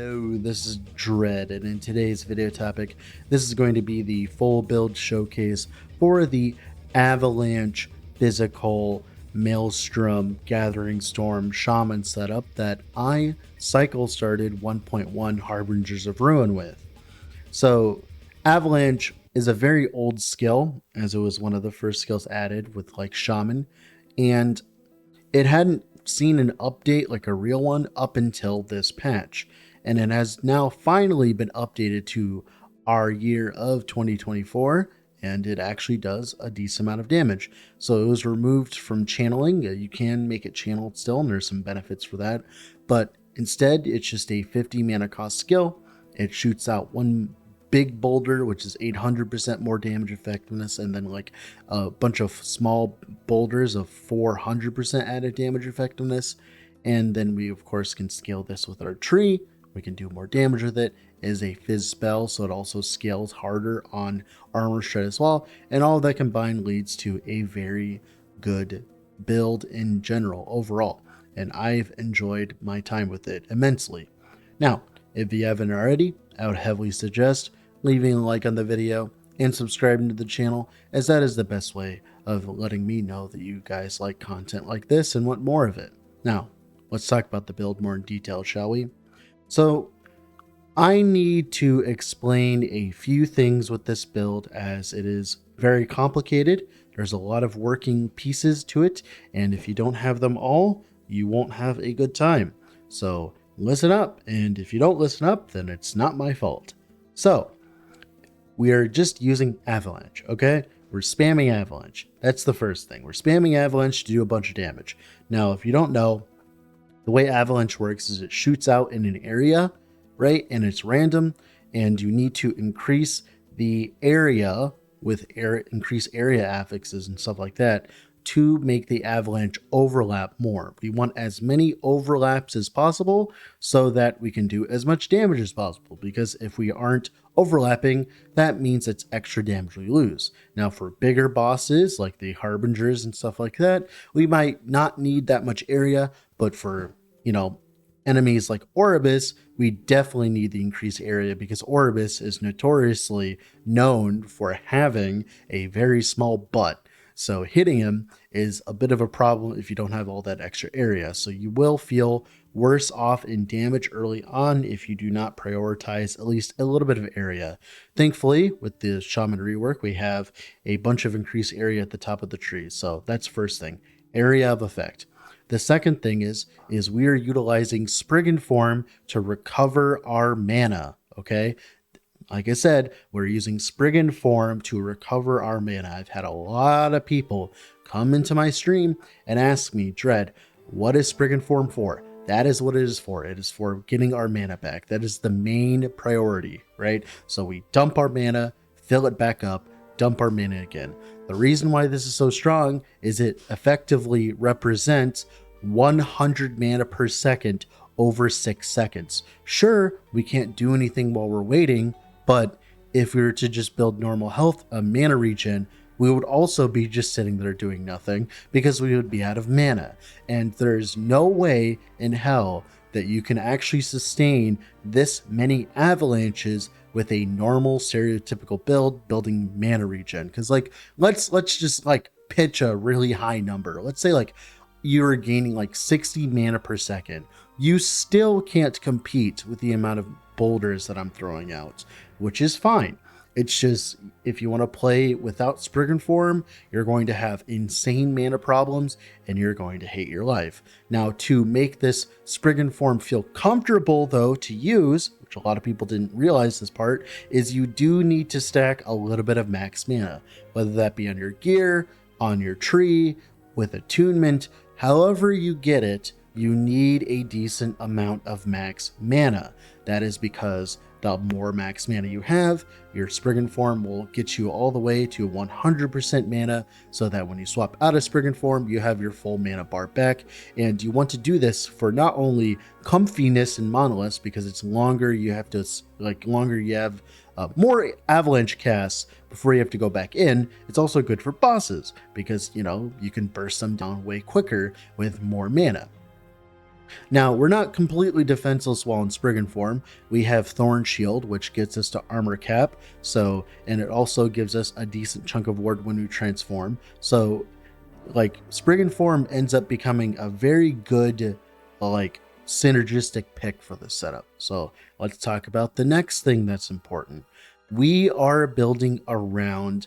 Hello, this is Dread, and in today's video topic, this is going to be the full build showcase for the Avalanche Physical Maelstrom Gathering Storm Shaman setup that I cycle started 1.1 Harbingers of Ruin with. So, Avalanche is a very old skill, as it was one of the first skills added with like Shaman, and it hadn't seen an update like a real one up until this patch, and it has now finally been updated to our year of 2024, and it actually does a decent amount of damage. So it was removed from channeling. You can make it channeled still, and there's some benefits for that, but instead it's just a 50 mana cost skill. It shoots out one big boulder, which is 800% more damage effectiveness, and then like a bunch of small boulders of 400% added damage effectiveness. And then we of course can scale this with our tree. We can do more damage with it. It is a fizz spell, so it also scales harder on armor shred as well, and all of that combined leads to a very good build in general overall, and I've enjoyed my time with it immensely. Now, if you haven't already, I would heavily suggest leaving a like on the video and subscribing to the channel, as that is the best way of letting me know that you guys like content like this and want more of it. Now, let's talk about the build more in detail, shall we? So, I need to explain a few things with this build, as it is very complicated. There's a lot of working pieces to it, and if you don't have them all, you won't have a good time. So, listen up, and if you don't listen up, then it's not my fault. So, we are just using Avalanche, okay? We're spamming Avalanche. That's the first thing. We're spamming Avalanche to do a bunch of damage. Now, if you don't know, the way Avalanche works is it shoots out in an area, right? And it's random, and you need to increase the area with increase area affixes and stuff like that to make the avalanche overlap more. We want as many overlaps as possible so that we can do as much damage as possible, because if we aren't overlapping, that means it's extra damage we lose. Now, for bigger bosses like the Harbingers and stuff like that, we might not need that much area, but for, enemies like Oribus, we definitely need the increased area, because Oribus is notoriously known for having a very small butt. So hitting him is a bit of a problem if you don't have all that extra area. So you will feel worse off in damage early on if you do not prioritize at least a little bit of area. Thankfully, with the Shaman rework, we have a bunch of increased area at the top of the tree. So that's first thing, area of effect. The second thing is we are utilizing Spriggan Form to recover our mana, okay? Like I said, we're using Spriggan Form to recover our mana. I've had a lot of people come into my stream and ask me, Dread, what is Spriggan Form for? That is what it is for. It is for getting our mana back. That is the main priority, right? So we dump our mana, fill it back up, dump our mana again. The reason why this is so strong is it effectively represents 100 mana per second over 6 seconds. Sure, we can't do anything while we're waiting, but if we were to just build normal health, a mana regen, we would also be just sitting there doing nothing, because we would be out of mana. And there's no way in hell that you can actually sustain this many avalanches with a normal stereotypical build building mana regen. Because let's just pitch a really high number. Let's say you're gaining 60 mana per second. You still can't compete with the amount of boulders that I'm throwing out, which is fine. It's just, if you want to play without Spriggan Form, you're going to have insane mana problems and you're going to hate your life. Now, to make this Spriggan Form feel comfortable though to use, which a lot of people didn't realize this part, is you do need to stack a little bit of max mana, whether that be on your gear, on your tree, with attunement, however you get it, you need a decent amount of max mana. That is because the more max mana you have, your Spriggan Form will get you all the way to 100% mana, so that when you swap out of Spriggan Form, you have your full mana bar back. And you want to do this for not only comfiness in monoliths, because it's longer, you have to more avalanche casts before you have to go back in. It's also good for bosses, because you can burst them down way quicker with more mana. Now, we're not completely defenseless while in Spriggan form. We have Thorn Shield, which gets us to armor cap, and it also gives us a decent chunk of ward when we transform. So, like, Spriggan form ends up becoming a very good, like, synergistic pick for this setup. So, let's talk about the next thing that's important. We are building around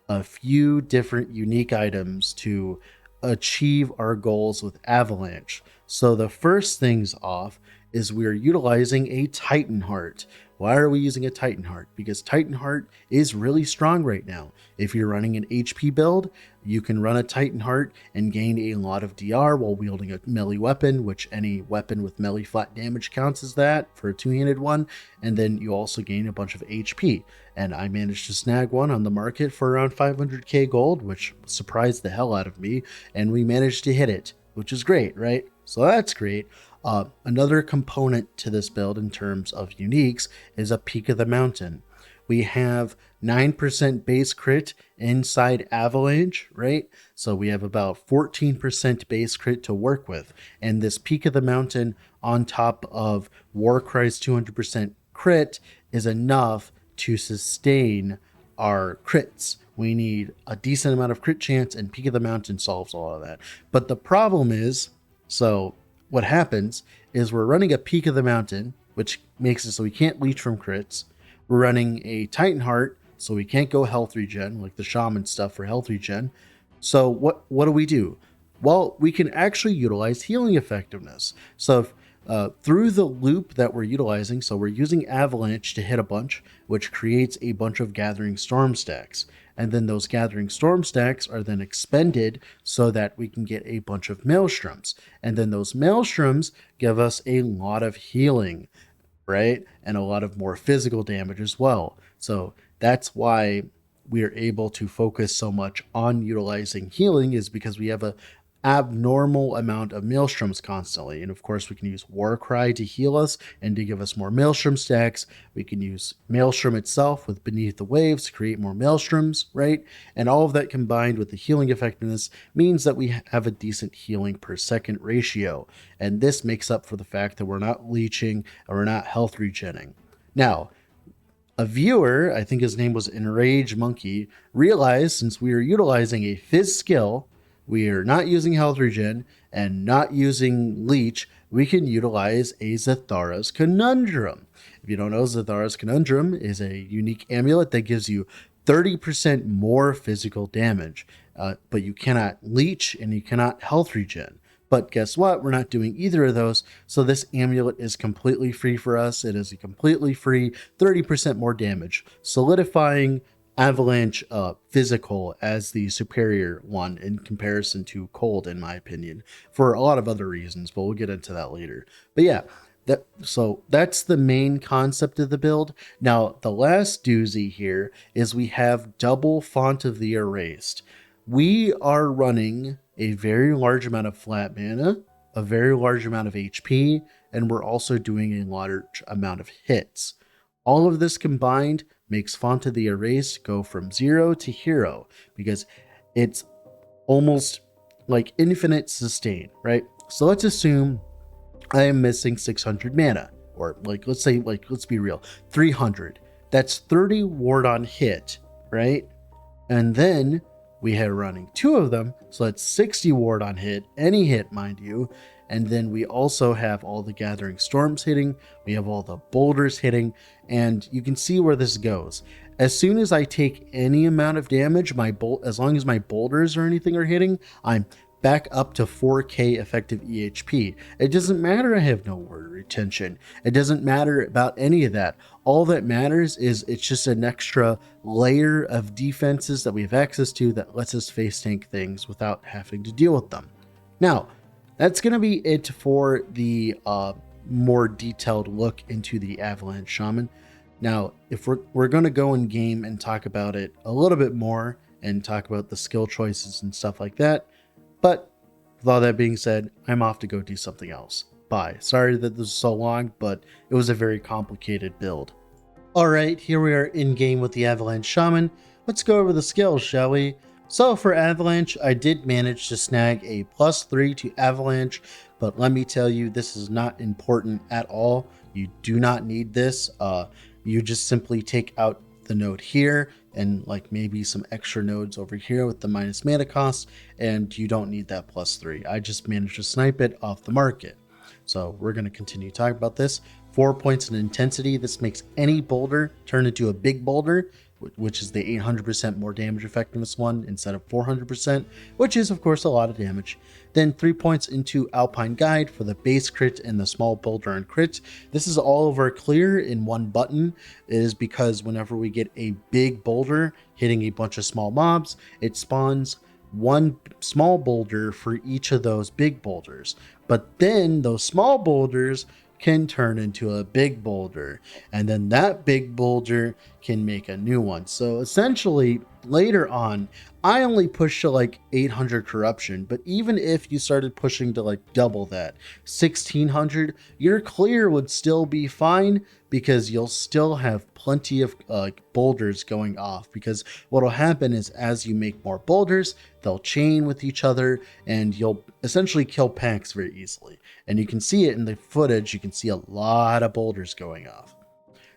a few different unique items to achieve our goals with Avalanche. So the first things off is we're utilizing a Titan Heart. Why are we using a Titan Heart? Because Titan Heart is really strong right now. If you're running an HP build, you can run a Titan Heart and gain a lot of DR while wielding a melee weapon, which any weapon with melee flat damage counts as that for a two-handed one. And then you also gain a bunch of HP. And I managed to snag one on the market for around 500k gold, which surprised the hell out of me. And we managed to hit it, which is great, right? So that's great. Another component to this build in terms of uniques is a Peak of the Mountain. We have 9% base crit inside Avalanche, right? So we have about 14% base crit to work with. And this Peak of the Mountain on top of Warcry's 200% crit is enough to sustain our crits. We need a decent amount of crit chance, and Peak of the Mountain solves all of that. But the problem is, what happens is we're running a Peak of the Mountain, which makes it so we can't leech from crits. We're running a Titan Heart, so we can't go health regen, like the Shaman stuff for health regen. So what do we do? Well, we can actually utilize healing effectiveness. So through the loop that we're utilizing, so we're using Avalanche to hit a bunch, which creates a bunch of Gathering Storm stacks. And then those Gathering Storm stacks are then expended so that we can get a bunch of Maelstroms. And then those Maelstroms give us a lot of healing, right? And a lot of more physical damage as well. So that's why we are able to focus so much on utilizing healing, is because we have a abnormal amount of Maelstroms constantly. And of course, we can use Warcry to heal us and to give us more Maelstrom stacks. We can use Maelstrom itself with Beneath the Waves to create more Maelstroms, right? And all of that combined with the healing effectiveness means that we have a decent healing per second ratio. And this makes up for the fact that we're not leeching and we're not health regenning. Now, a viewer, I think his name was Enrage Monkey, realized since we are utilizing a Fizz skill, we are not using health regen and not using leech, we can utilize a Zathara's Conundrum. If you don't know, Zathara's Conundrum is a unique amulet that gives you 30% more physical damage, but you cannot leech and you cannot health regen. But guess what? We're not doing either of those, so this amulet is completely free for us. It is a completely free 30% more damage, solidifying Avalanche physical as the superior one in comparison to cold, in my opinion, for a lot of other reasons, but we'll get into that later. But yeah, that's the main concept of the build. Now, the last doozy here is we have double Font of the Erased. We are running a very large amount of flat mana, a very large amount of HP, and we're also doing a large amount of hits. All of this combined makes Font of the Erased go from 0 to hero, because it's almost like infinite sustain, right? So let's assume I am missing 600 mana, or let's be real, 300. That's 30 ward on hit, right? And then we have running 2 of them, so that's 60 ward on hit, any hit, mind you. And then we also have all the Gathering Storms hitting, we have all the boulders hitting, and you can see where this goes. As soon as I take any amount of damage, as long as my boulders or anything are hitting, I'm back up to 4k effective EHP. It doesn't matter I have no ward retention. It doesn't matter about any of that. All that matters is it's just an extra layer of defenses that we have access to that lets us face tank things without having to deal with them. Now, that's going to be it for the more detailed look into the Avalanche Shaman. Now, if we're going to go in game and talk about it a little bit more and talk about the skill choices and stuff like that, but with all that being said, I'm off to go do something else. Bye. Sorry that this was so long, but it was a very complicated build. All right, here we are in game with the Avalanche Shaman. Let's go over the skills, shall we? So for Avalanche, I did manage to snag a +3 to Avalanche, but let me tell you, this is not important at all. You do not need this. You just simply take out the node here and like maybe some extra nodes over here with the minus mana cost, and you don't need that +3. I just managed to snipe it off the market. So we're going to continue talking about this. 4 points in intensity. This makes any boulder turn into a big boulder, which is the 800% more damage effectiveness one instead of 400%, which is of course a lot of damage. Then 3 points into Alpine Guide for the base crit and the small boulder and crit. This is all over clear in one button. It is because whenever we get a big boulder hitting a bunch of small mobs, it spawns one small boulder for each of those big boulders. But then those small boulders can turn into a big boulder, and then that big boulder can make a new one. So essentially later on, I only pushed to like 800 corruption, but even if you started pushing to like double that, 1600, your clear would still be fine because you'll still have plenty of boulders going off. Because what'll happen is as you make more boulders, they'll chain with each other and you'll essentially kill packs very easily. And you can see it in the footage, you can see a lot of boulders going off.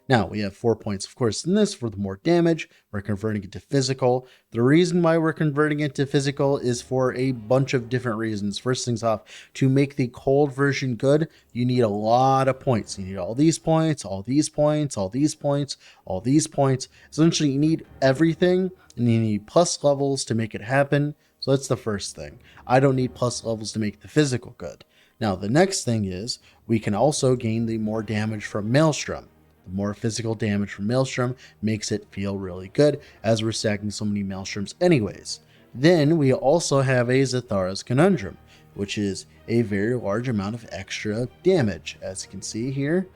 Now we have 4 points, of course, in this for the more damage. We're converting it to physical. The reason why we're converting it to physical is for a bunch of different reasons. First things off, to make the cold version good, you need a lot of points. You need all these points, all these points, all these points, all these points. Essentially, you need everything, and you need plus levels to make it happen. So that's the first thing. I don't need plus levels to make the physical good. Now, the next thing is we can also gain the more damage from Maelstrom. The more physical damage from Maelstrom makes it feel really good, as we're stacking so many Maelstroms anyways. Then we also have a Zathara's Conundrum, which is a very large amount of extra damage. As you can see here,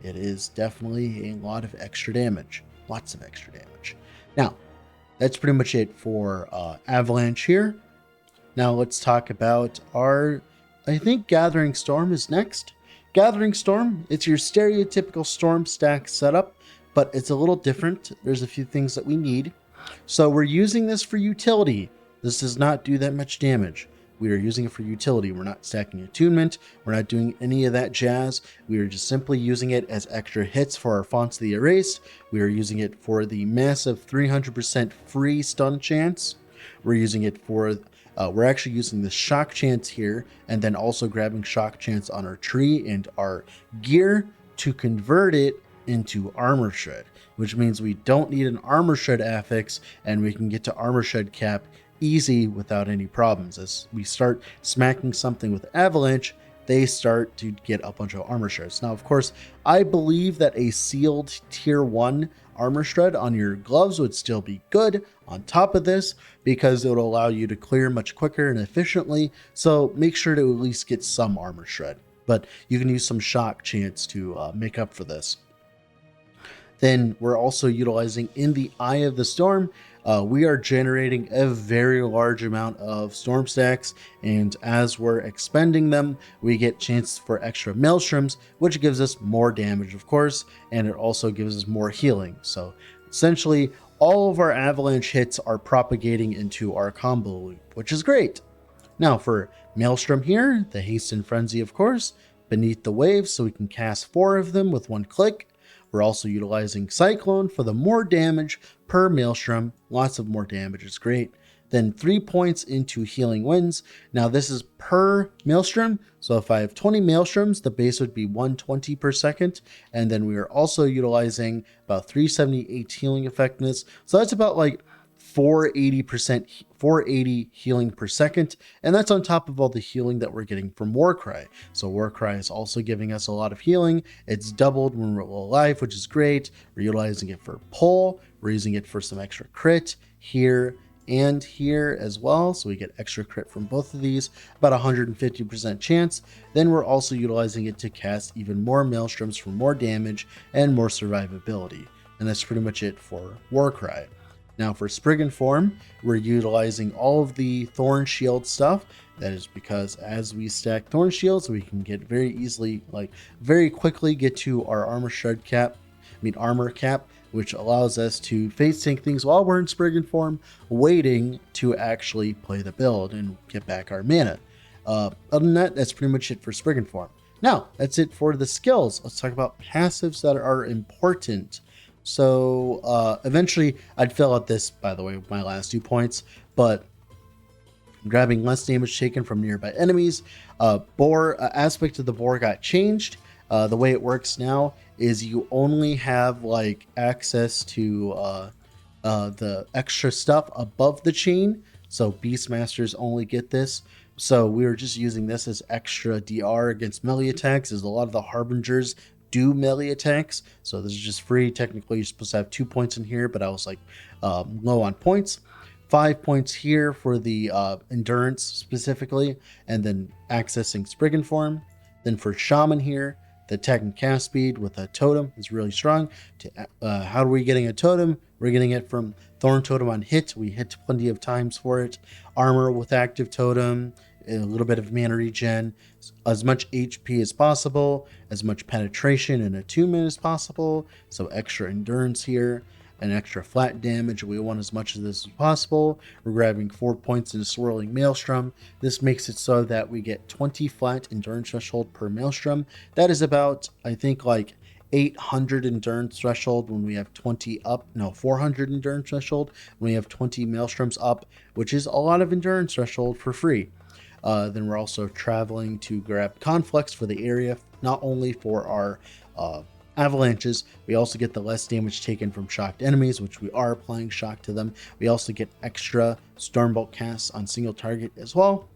it is definitely a lot of extra damage. Lots of extra damage. Now, that's pretty much it for Avalanche here. Now let's talk about our, I think Gathering Storm is next. Gathering Storm, it's your stereotypical storm stack setup, but it's a little different. There's a few things that we need. So we're using this for utility. This does not do that much damage. We are using it for utility. We're not stacking attunement. We're not doing any of that jazz. We are just simply using it as extra hits for our Fonts of the Erased. We are using it for the massive 300% free stun chance. We're using it for we're actually using the shock chance here, and then also grabbing shock chance on our tree and our gear to convert it into armor shred, which means we don't need an armor shred affix, and we can get to armor shred cap easy without any problems. As we start smacking something with Avalanche, they start to get a bunch of armor shreds. Now, of course, I believe that a sealed tier 1 armor shred on your gloves would still be good on top of this, because it will allow you to clear much quicker and efficiently. So make sure to at least get some armor shred, but you can use some shock chance to make up for this. Then we're also utilizing in the Eye of the Storm. We are generating a very large amount of storm stacks, and as we're expending them, we get chances for extra Maelstroms, which gives us more damage, of course, and it also gives us more healing. So essentially, all of our Avalanche hits are propagating into our combo loop, which is great. Now for Maelstrom here, the Haste and Frenzy, of course, beneath the waves, so we can cast 4 of them with 1 click. We're also utilizing Cyclone for the more damage per Maelstrom. Lots of more damage is great. Then 3 points into Healing Winds. Now this is per Maelstrom. So if I have 20 Maelstroms, the base would be 120 per second. And then we are also utilizing about 378 healing effectiveness. So that's about like 480 healing per second, and that's on top of all the healing that we're getting from Warcry. So Warcry is also giving us a lot of healing. It's doubled when we're alive, which is great. We're utilizing it for pull. We're using it for some extra crit here and here as well, so we get extra crit from both of these, about 150% chance. Then we're also utilizing it to cast even more Maelstroms for more damage and more survivability, and that's pretty much it for Warcry. Now for Spriggan Form, we're utilizing all of the Thorn Shield stuff. That is because as we stack Thorn Shields, we can get very easily, very quickly get to our armor cap, which allows us to face tank things while we're in Spriggan form, waiting to actually play the build and get back our mana. Other than that, that's pretty much it for Spriggan form. Now, that's it for the skills. Let's talk about passives that are important. So eventually, I'd fill out this, by the way, my last 2 points, but grabbing less damage taken from nearby enemies. Boar aspect of the boar got changed. The way it works now is you only have like access to the extra stuff above the chain. So Beastmasters only get this. So we were just using this as extra DR against melee attacks, as a lot of the Harbingers do melee attacks. So this is just free. Technically, you're supposed to have 2 points in here, but I was like low on points. 5 points here for the endurance specifically, and then accessing Spriggan form. Then for Shaman here, the attack and cast speed with a totem is really strong. How are we getting a totem? We're getting it from Thorn Totem on hit. We hit plenty of times for it. Armor with active totem, a little bit of mana regen, as much HP as possible, as much penetration and attunement as possible. So extra endurance here, an extra flat damage. We want as much of this as possible. We're grabbing 4 points in a Swirling Maelstrom. This makes it so that we get 20 flat endurance threshold per Maelstrom. That is about, I think, like 800 endurance threshold when we have 20 up. No, 400 endurance threshold when we have 20 Maelstroms up, which is a lot of endurance threshold for free. Then we're also traveling to grab Conflux for the area, not only for our avalanches, we also get the less damage taken from shocked enemies, which we are applying shock to them. We also get extra Stormbolt casts on single target as well.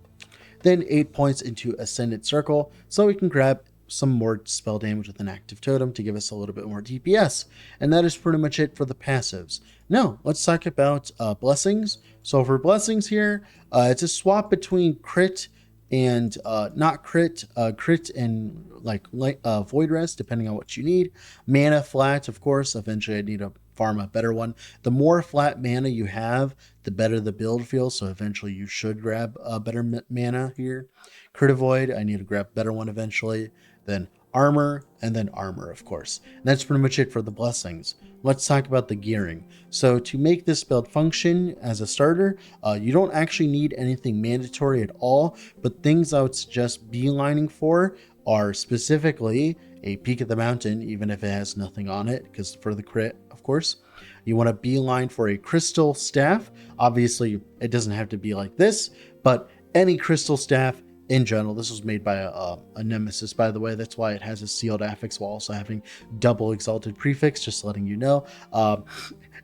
Then 8 points into Ascendant Circle, so we can grab some more spell damage with an active totem to give us a little bit more DPS. And that is pretty much it for the passives. Now, let's talk about blessings. So for blessings here, it's a swap between crit and not crit, crit and like void rest, depending on what you need. Mana flat, of course. Eventually I need to farm a better one. The more flat mana you have, the better the build feels. So eventually you should grab a better mana here. Crit avoid, I need to grab a better one eventually. Then armor, and then armor, of course. And that's pretty much it for the blessings. Let's talk about the gearing. So to make this build function as a starter, you don't actually need anything mandatory at all, but things I would suggest beelining for are specifically a Peak of the Mountain, even if it has nothing on it, because for the crit, of course. You want to beeline for a crystal staff. Obviously, it doesn't have to be like this, but any crystal staff in general. This was made by a nemesis, by the way. That's why it has a sealed affix while also having double exalted prefix, just letting you know. And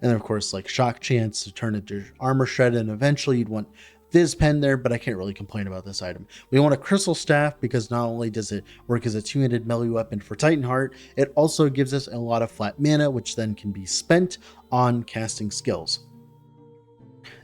then, of course, like shock chance to turn into armor shred, and eventually you'd want Viz pen there, but I can't really complain about this item. We want a crystal staff because not only does it work as a two-handed melee weapon for Titanheart, it also gives us a lot of flat mana, which then can be spent on casting skills.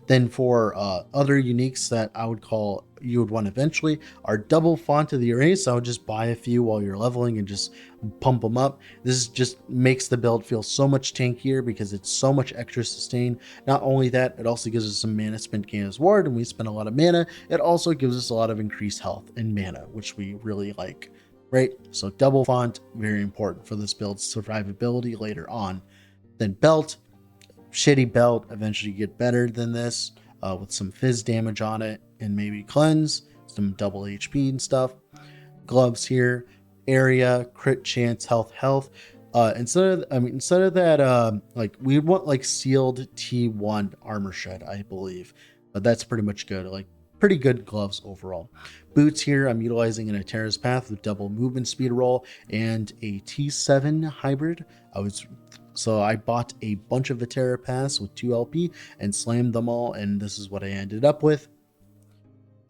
Then for other uniques that I would call you would want eventually are double font of the erase. I would just buy a few while you're leveling and just pump them up. This just makes the build feel so much tankier because it's so much extra sustain. Not only that, it also gives us some mana spent gain as ward, and we spend a lot of mana. It also gives us a lot of increased health and mana, which we really like, right? So double font, very important for this build's survivability later on. Then belt. Shitty belt, eventually you get better than this with some fizz damage on it and maybe cleanse, some double HP and stuff. Gloves here, area, crit chance, health. Instead of that, like we want like sealed T1 armor shed, I believe, but that's pretty much good. Like pretty good gloves overall. Boots here, I'm utilizing an Atera's Path with double movement speed roll and a T7 hybrid. So I bought a bunch of Atera Paths with 2 LP and slammed them all, and this is what I ended up with.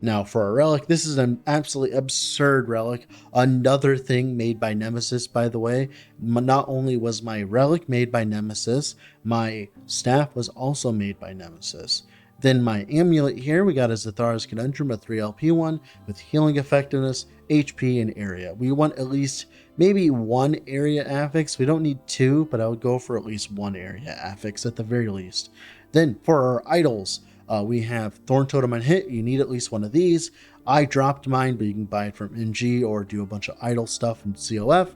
Now for a relic, this is an absolutely absurd relic. Another thing made by Nemesis, by the way. Not only was my relic made by Nemesis, my staff was also made by Nemesis. Then my amulet here, we got a Zathara's Conundrum, a 3LP one with healing effectiveness, HP, and area. We want at least maybe one area affix. We don't need 2, but I would go for at least 1 area affix at the very least. Then for our idols, we have Thorn Totem on hit. You need at least one of these. I dropped mine, but you can buy it from NG or do a bunch of idol stuff in COF.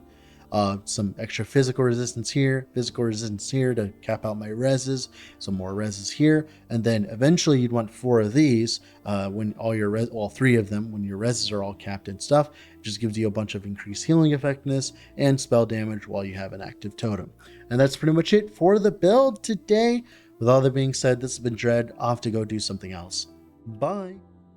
some extra physical resistance here, to cap out my reses, some more reses here, and then eventually you'd want 4 of these when all 3 of them when your reses are all capped and stuff. It just gives you a bunch of increased healing effectiveness and spell damage while you have an active totem. And that's pretty much it for the build today. With all that being said, this has been Dread, off to go do something else. Bye.